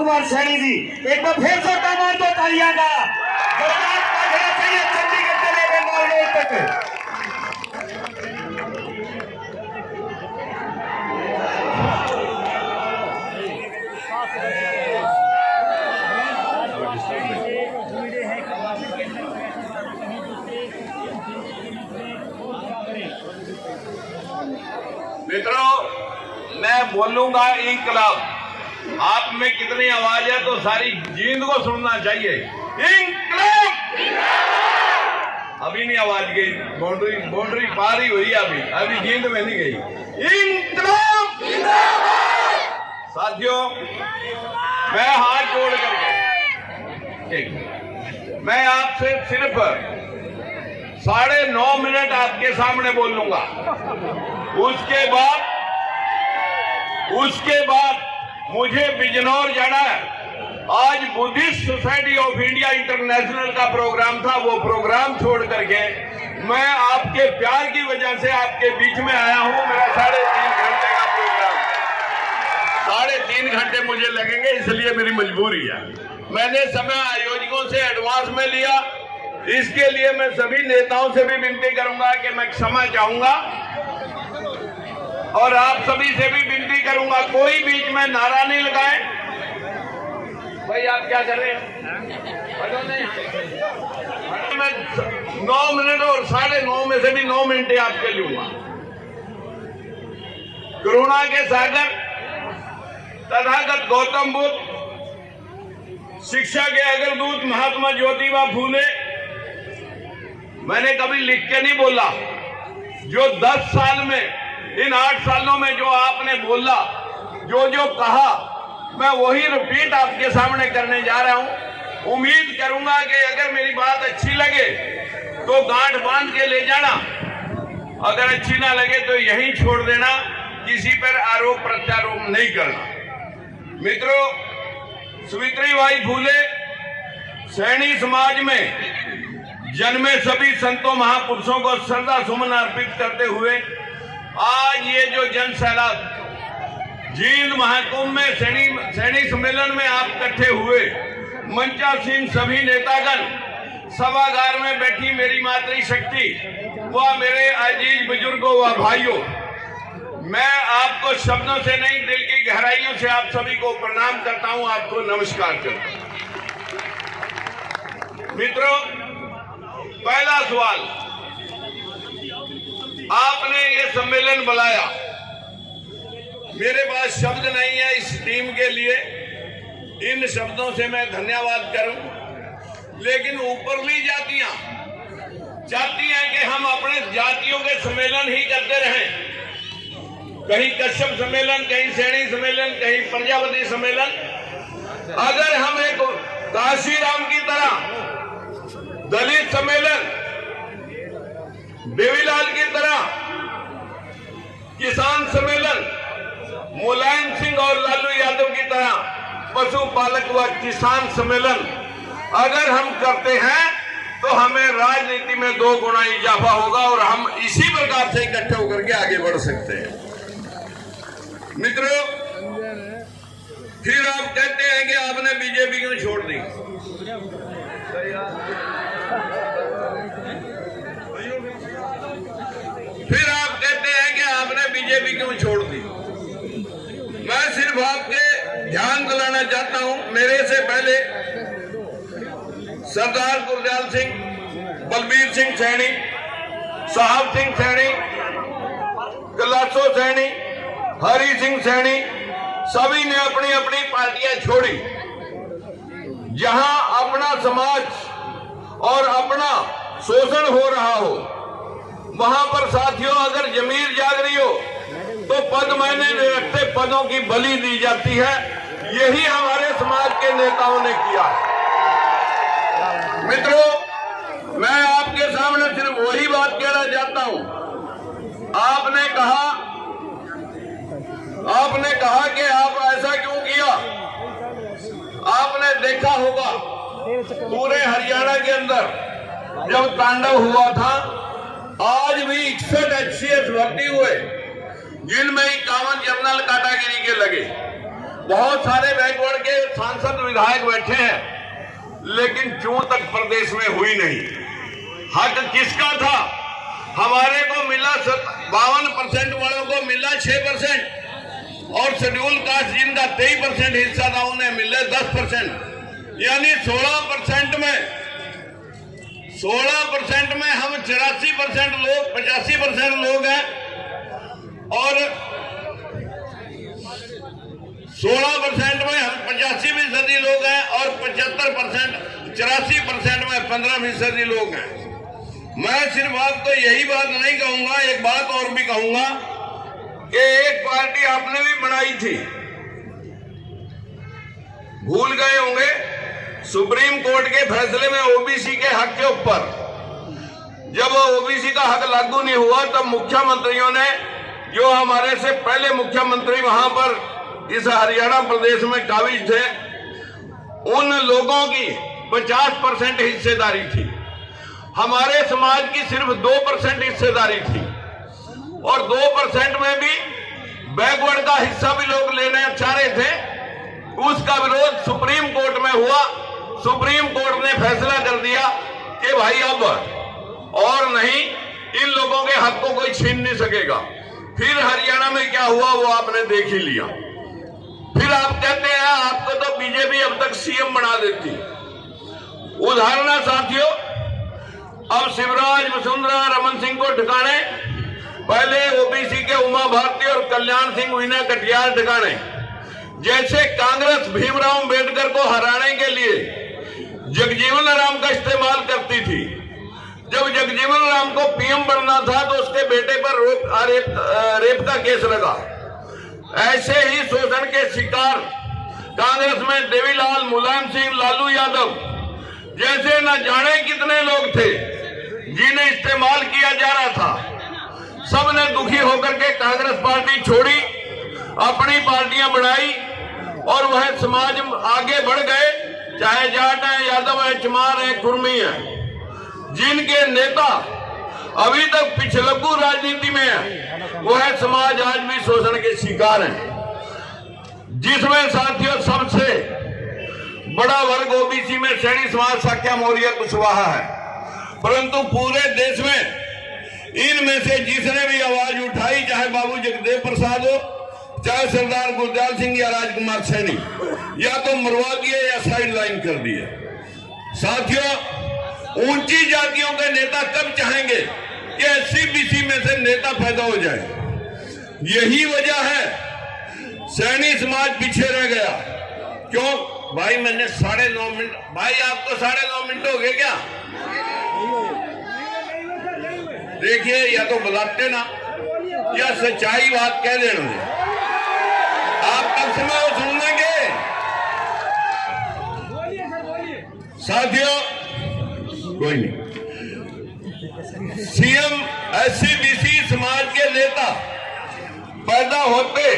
कुमार सैनी जी, एक बार फिर से कमाल दो तालियां का। चंडीगढ़ से लेकर मालदह तक। मित्रों, मैं बोलूंगा इंकलाब। आप में कितनी आवाज है तो सारी जींद को सुनना चाहिए। इंकलाब। अभी नहीं आवाज गई, बाउंड्री पार ही हुई, अभी जींद में नहीं गई। इंकलाब। साथियों, मैं हाथ जोड़ करके मैं आपसे सिर्फ 9.5 मिनट आपके सामने बोलूंगा। उसके बाद मुझे बिजनौर जाना है। आज Buddhist society of India international का प्रोग्राम था, वो प्रोग्राम छोड़ करके मैं आपके प्यार की वजह से आपके बीच में आया हूं। मेरा 3.5 घंटे का प्रोग्राम, 3.5 घंटे मुझे लगेंगे, इसलिए मेरी मजबूरी है। मैंने समय आयोजकों से एडवांस में लिया, इसके लिए मैं सभी नेताओं से भी विनती करूंगा कि मैं क्षमा चाहूंगा और आप सभी से भी विनती करूंगा, कोई बीच में नारा नहीं लगाए। भाई आप क्या कर रहे हैं? मैं 9 मिनट और 9.5 में से भी 9 मिनट आपके लूंगा। करुणा के सागर तथागत गौतम बुद्ध, शिक्षा के अग्रदूत महात्मा ज्योतिबा फूले। मैंने कभी लिख के नहीं बोला, जो 10 साल में, इन 8 सालों में जो आपने बोला, जो कहा, मैं वही रिपीट आपके सामने करने जा रहा हूं। उम्मीद करूंगा कि अगर मेरी बात अच्छी लगे तो गांठ बांध के ले जाना, अगर अच्छी ना लगे तो यहीं छोड़ देना, किसी पर आरोप प्रत्यारोप नहीं करना। मित्रों, सावित्रीबाई फूले सैनी समाज में जन्मे सभी संतों महापुरुषों को श्रद्धा सुमन अर्पित करते हुए आज ये जो जन सैलाब जींद महाकुंभ में सैनी सम्मेलन में आप इकट्ठे हुए, मंचासीन सभी नेतागण, सभागार में बैठी मेरी मातृशक्ति, वह मेरे अजीज बुजुर्गों व भाइयों, मैं आपको शब्दों से नहीं, दिल की गहराइयों से आप सभी को प्रणाम करता हूं, आपको नमस्कार करता हूं। मित्रों, पहला सवाल, आपने ये सम्मेलन बुलाया, मेरे पास शब्द नहीं है इस टीम के लिए, इन शब्दों से मैं धन्यवाद करूं, लेकिन ऊपरली जातियां चाहती हैं कि हम अपने जातियों के सम्मेलन ही करते रहें, कहीं कश्यप सम्मेलन, कहीं सैनी सम्मेलन, कहीं प्रजापति सम्मेलन। अगर हम एक काशीराम की तरह दलित सम्मेलन, देवीलाल की तरह किसान सम्मेलन, मुलायम सिंह और लालू यादव की तरह पशुपालक व किसान सम्मेलन अगर हम करते हैं तो हमें राजनीति में 2 गुना इजाफा होगा और हम इसी प्रकार से इकट्ठे होकर के आगे बढ़ सकते हैं। मित्रों, फिर आप कहते हैं कि आपने बीजेपी क्यों छोड़ दी। फिर आप कहते हैं कि आपने बीजेपी क्यों छोड़ दी। मैं सिर्फ आपके ध्यान दिलाना चाहता हूं, मेरे से पहले सरदार गुरदयाल सिंह, बलबीर सिंह सैनी, साहब सिंह सैनी, गलासो सैनी, हरि सिंह सैनी, सभी ने अपनी अपनी पार्टियां छोड़ी। जहां अपना समाज और अपना शोषण हो रहा हो, वहां पर साथियों अगर जमीर जाग रही हो तो पद मायने नहीं रखते, पदों की बलि दी जाती है। यही हमारे समाज के नेताओं ने किया। मित्रों, मैं आपके सामने सिर्फ वही बात कहना चाहता हूं। आपने कहा कि आप ऐसा क्यों किया। आपने देखा होगा पूरे हरियाणा के अंदर जब तांडव हुआ था, आज भी 61 HCS भर्ती हुए, जिनमें 51 जनरल कैटेगरी के लगे। बहुत सारे बैकवर्ड के सांसद विधायक बैठे हैं, लेकिन क्यों तक प्रदेश में हुई नहीं। हक किसका था? हमारे को मिला 52% वालों को मिला 6%, और शेड्यूल कास्ट जिनका 23% हिस्सा था उन्हें मिले 10%, यानी 16% में हम 84% लोग 85% लोग हैं, और 16% में हम 85% लोग हैं, और 75% 84% में 15% लोग हैं। मैं सिर्फ आपको यही बात नहीं कहूंगा, एक बात और भी कहूंगा कि एक पार्टी आपने भी बनाई थी, भूल गए होंगे, सुप्रीम कोर्ट के फैसले में ओबीसी के हक के ऊपर जब ओबीसी का हक लागू नहीं हुआ, तब मुख्यमंत्रियों ने, जो हमारे से पहले मुख्यमंत्री वहां पर इस हरियाणा प्रदेश में काबिज थे, उन लोगों की 50% हिस्सेदारी थी। हमारे समाज की सिर्फ 2% हिस्सेदारी थी, और 2% में भी बैकवर्ड का हिस्सा भी लोग लेना चाह रहे थे। उसका विरोध सुप्रीम कोर्ट में हुआ। सुप्रीम कोर्ट ने फैसला कर दिया कि भाई अब और नहीं, इन लोगों के हक को कोई छीन नहीं सकेगा। फिर हरियाणा में क्या हुआ वो आपने देख ही लिया। फिर आप कहते हैं आपको तो बीजेपी अब तक सीएम बना देती। उदाहरण साथियों, अब शिवराज वसुंधरा रमन सिंह को ठिकाने, पहले ओबीसी के उमा भारती और कल्याण सिंह विनय कटियार ठिकाने। जैसे कांग्रेस भीमराव अंबेडकर को हराने के लिए जगजीवन राम का इस्तेमाल करती थी। जब जगजीवन राम को पीएम बनना था तो उसके बेटे पर रेप का केस लगा। ऐसे ही शोषण के शिकार कांग्रेस में देवीलाल, मुलायम सिंह, लालू यादव जैसे न जाने कितने लोग थे जिन्हें इस्तेमाल किया जा रहा था। सबने दुखी होकर के कांग्रेस पार्टी छोड़ी, अपनी पार्टियां बनाई, और वह समाज आगे बढ़ गए, चाहे जाट है, यादव है, चमार है, कुर्मी है, जिनके नेता अभी तक पिछलग्गू राजनीति में है, वह समाज आज भी शोषण के शिकार है। जिसमें साथियों सबसे बड़ा वर्ग ओबीसी में सैनी समाज साक्या मौर्य कुशवाहा है, परंतु पूरे देश में इनमें से जिसने भी आवाज उठाई, चाहे बाबू जगदेव प्रसाद हो, चाहे सरदार गुरदयाल सिंह या राजकुमार सैनी, या तो मरवा दिए या साइड लाइन कर दिए। साथियों, ऊंची जातियों के नेता कब चाहेंगे कि एससी बीसी में से नेता पैदा हो जाए? यही वजह है सैनी समाज पीछे रह गया। क्यों भाई? मैंने 9.5 मिनट, भाई आपको 9.5 मिनट हो गए क्या? देखिए, या तो बताते ना या सच्चाई बात कह देना। आप कब समय वो सुन लेंगे? साथियों, कोई नहीं। सीएम एससी बीसी समाज के नेता पैदा होते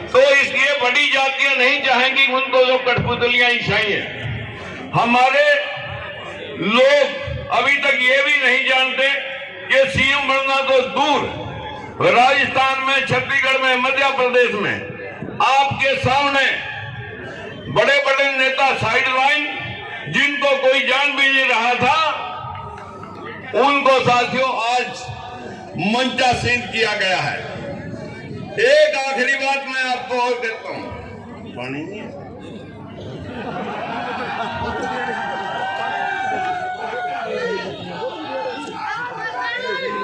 तो इसलिए बड़ी जातियां नहीं चाहेंगी उनको जो कठपुतलियां ईसाई हैं। हमारे लोग अभी तक ये भी नहीं जानते कि सीएम बनना तो दूर, राजस्थान में, छत्तीसगढ़ में, मध्य प्रदेश में आपके सामने बड़े बड़े नेता साइड लाइन, जिनको कोई जान भी नहीं रहा था, उनको साथियों आज मंचासीन किया गया है। एक आखिरी बात मैं आपको और कहता हूं, पानी नहीं है।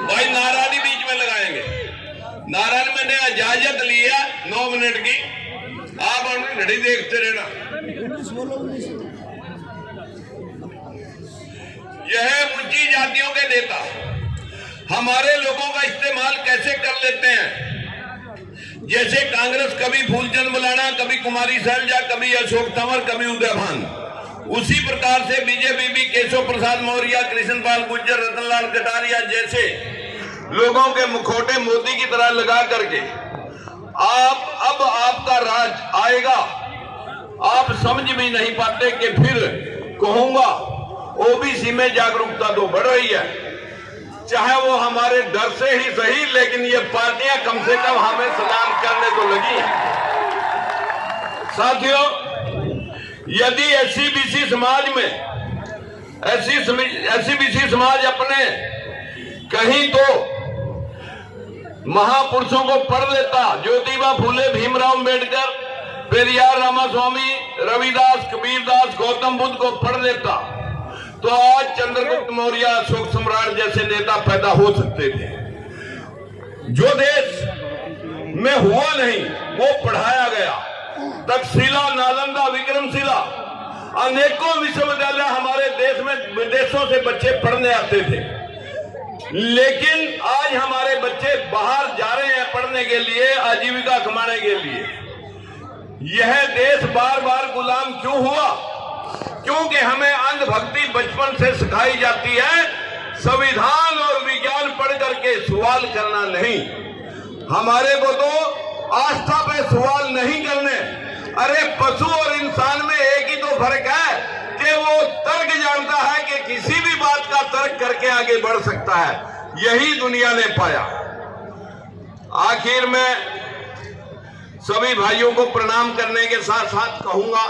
भाई नारायणी बीच में लगाएंगे। नारायण मैंने इजाजत लिया 9 मिनट की, आप अपनी घड़ी देखते रहना। यह ऊंची जातियों के नेता हमारे लोगों का इस्तेमाल कैसे कर लेते हैं? जैसे कांग्रेस कभी फूलचंद मलाना, कभी कुमारी शैलजा, कभी अशोक तंवर, कभी उदय भान, उसी प्रकार से बीजेपी भी केशव प्रसाद मौर्य, कृष्णपाल गुर्जर, रतनलाल कटारिया जैसे लोगों के मुखौटे मोती की तरह लगा करके अब आपका राज आएगा। आप समझ भी नहीं पाते कि फिर कहूंगा ओबीसी में जागरूकता तो बढ़ रही है, चाहे वो हमारे डर से ही सही, लेकिन ये पार्टियां कम से कम हमें सलाम करने को लगी हैं। साथियों, यदि एससी-बीसी समाज में एससी-बीसी समाज अपने कहीं तो महापुरुषों को पढ़ लेता, ज्योतिबा फूले, भीमराव अंबेडकर, पेरियार रामास्वामी, रविदास, कबीरदास, गौतम बुद्ध को पढ़ लेता, तो आज चंद्रगुप्त मौर्य, अशोक सम्राट जैसे नेता पैदा हो सकते थे। जो देश में हुआ नहीं वो पढ़ाया गया। तक्षशिला, नालंदा, विक्रमशिला, अनेकों विश्वविद्यालय हमारे देश में विदेशों से बच्चे पढ़ने आते थे, लेकिन आज हमारे बच्चे बाहर जा रहे हैं पढ़ने के लिए, आजीविका कमाने के लिए। यह देश बार बार गुलाम क्यों हुआ? क्योंकि हमें अंधभक्ति बचपन से सिखाई जाती है, संविधान और विज्ञान पढ़ करके सवाल करना नहीं। हमारे को तो आस्था पे सवाल नहीं करने। अरे पशु और इंसान में एक ही तो फर्क है कि वो तर्क जानता है कि किसी भी बात का तर्क करके आगे बढ़ सकता है। यही दुनिया ने पाया। आखिर में सभी भाइयों को प्रणाम करने के साथ साथ कहूंगा,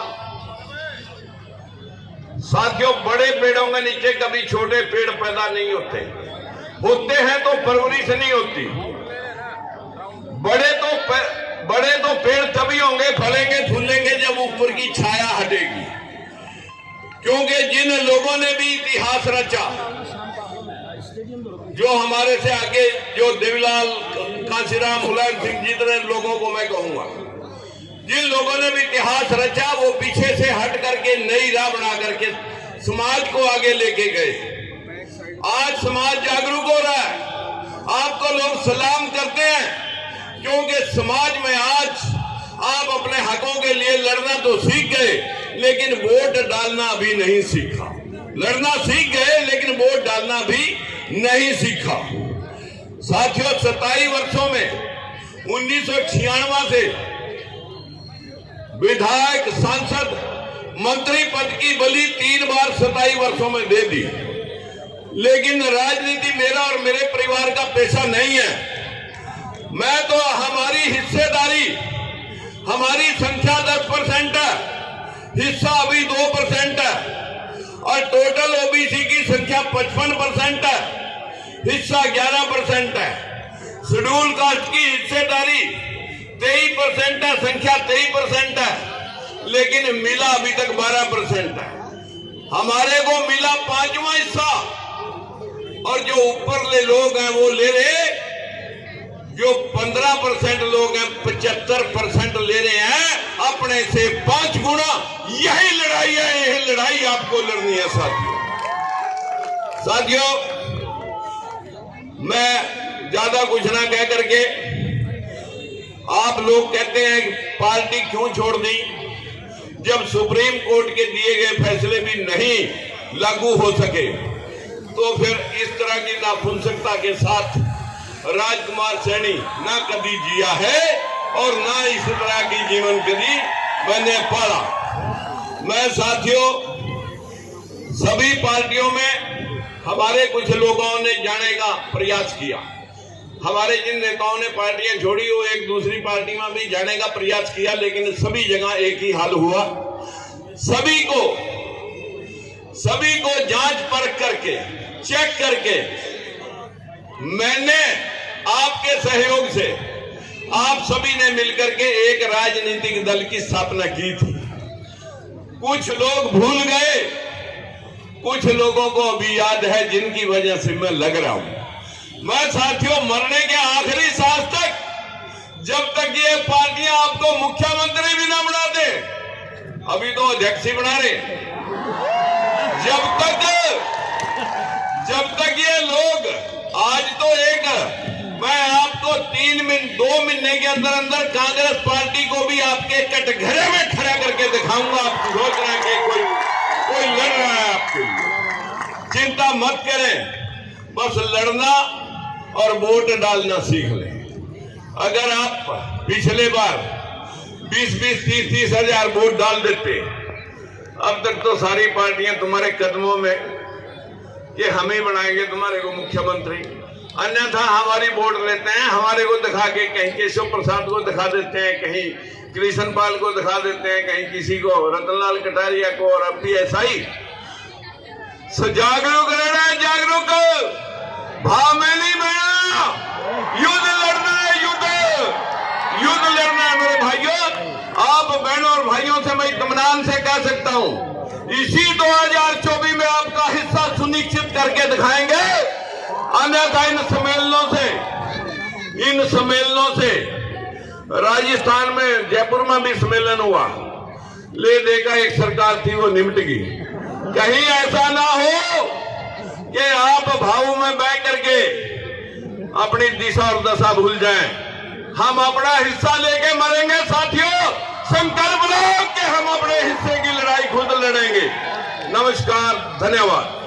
साथियों, बड़े पेड़ों के नीचे कभी छोटे पेड़ पैदा नहीं होते, होते हैं तो परवरिश नहीं होती। बड़े तो पेड़ तभी होंगे, फलेंगे, फूलेंगे जब ऊपर की छाया हटेगी। क्योंकि जिन लोगों ने भी इतिहास रचा, जो हमारे से आगे, जो देवीलाल, कांशीराम, मुलायम सिंह, जितने लोगों को मैं कहूंगा, जिन लोगों ने भी इतिहास रचा, वो पीछे से हट करके नई राह बना करके समाज को आगे लेके गए। आज समाज जागरूक हो रहा है, आपको लोग सलाम करते हैं, क्योंकि समाज में आज आप अपने हकों के लिए लड़ना तो सीख गए, लेकिन वोट डालना अभी नहीं सीखा। लड़ना सीख गए, लेकिन वोट डालना भी नहीं सीखा। साथियों, 27 वर्षों में 1996 से विधायक, सांसद, मंत्री पद की बलि 3 बार 27 वर्षों में दे दी, लेकिन राजनीति मेरा और मेरे परिवार का पेशा नहीं है। मैं तो हमारी हिस्सेदारी, हमारी संख्या 10% है, हिस्सा अभी 2% है, और टोटल ओबीसी की संख्या 55% है, हिस्सा 11% है। शेड्यूल कास्ट की हिस्सेदारी 23% है, संख्या 23% है, लेकिन मिला अभी तक 12% है। हमारे को मिला 5वां हिस्सा, और जो ऊपरले लोग हैं वो ले रहे, जो 15% लोग हैं 75% ले रहे हैं, अपने से 5 गुना। यही लड़ाई है, यही लड़ाई आपको लड़नी है साथियों। मैं ज्यादा कुछ ना कह करके, आप लोग कहते हैं कि पार्टी क्यों छोड़ दी, जब सुप्रीम कोर्ट के दिए गए फैसले भी नहीं लागू हो सके, तो फिर इस तरह की नाफुनसकता के साथ राजकुमार सैनी ना कभी जिया है, और ना इस तरह की जीवन कभी मैंने पाला। मैं साथियों, सभी पार्टियों में हमारे कुछ लोगों ने जाने का प्रयास किया। हमारे जिन नेताओं ने पार्टियां छोड़ी, वो एक दूसरी पार्टी में भी जाने का प्रयास किया, लेकिन सभी जगह एक ही हाल हुआ। सभी को जांच परख करके, चेक करके, मैंने आपके सहयोग से, आप सभी ने मिलकर के एक राजनीतिक दल की स्थापना की थी। कुछ लोग भूल गए, कुछ लोगों को अभी याद है, जिनकी वजह से मैं लग रहा हूं। मैं साथियों, मरने के आखिरी सांस तक, जब तक ये पार्टियां आपको मुख्यमंत्री भी ना बना दे, अभी तो अध्यक्ष ही बना रहे, जब तक ये लोग, आज तो मैं आपको 2 महीने के अंदर कांग्रेस पार्टी को भी आपके कटघरे में खड़ा करके दिखाऊंगा। आप सोच रहे हैं कि कोई लड़ रहा है आपके लिए, चिंता मत करें, बस लड़ना और वोट डालना सीख लें। अगर आप पिछले बार 20-20, 30-30 हजार वोट डाल देते, अब तक तो सारी पार्टियां तुम्हारे कदमों में कि हम ही बनाएंगे तुम्हारे को मुख्यमंत्री, अन्यथा हमारी वोट लेते हैं, हमारे को दिखा के कहीं केशव प्रसाद को दिखा देते हैं, कहीं कृष्ण पाल को दिखा देते हैं, कहीं किसी को रतनलाल कटारिया को, और अब भी ऐसा ही। जागरूक रहना है, जागरूक। भाव में नहीं बहना, युद्ध लड़ना है, युद्ध लड़ना है मेरे भाइयों। आप बहनों और भाइयों से मैं इत्मीनान से कह सकता हूं, इसी 2024 में आपका हिस्सा सुनिश्चित करके दिखाएंगे। अन्यथा इन सम्मेलनों से राजस्थान में जयपुर में भी सम्मेलन हुआ, ले देखा एक सरकार थी वो निमट गई। कहीं ऐसा ना हो कि आप भावों में बैठ करके अपनी दिशा और दशा भूल जाएं। हम अपना हिस्सा लेके मरेंगे साथियों, संकल्प लो कि हम अपने हिस्से की लड़ाई खुद लड़ेंगे। नमस्कार, धन्यवाद।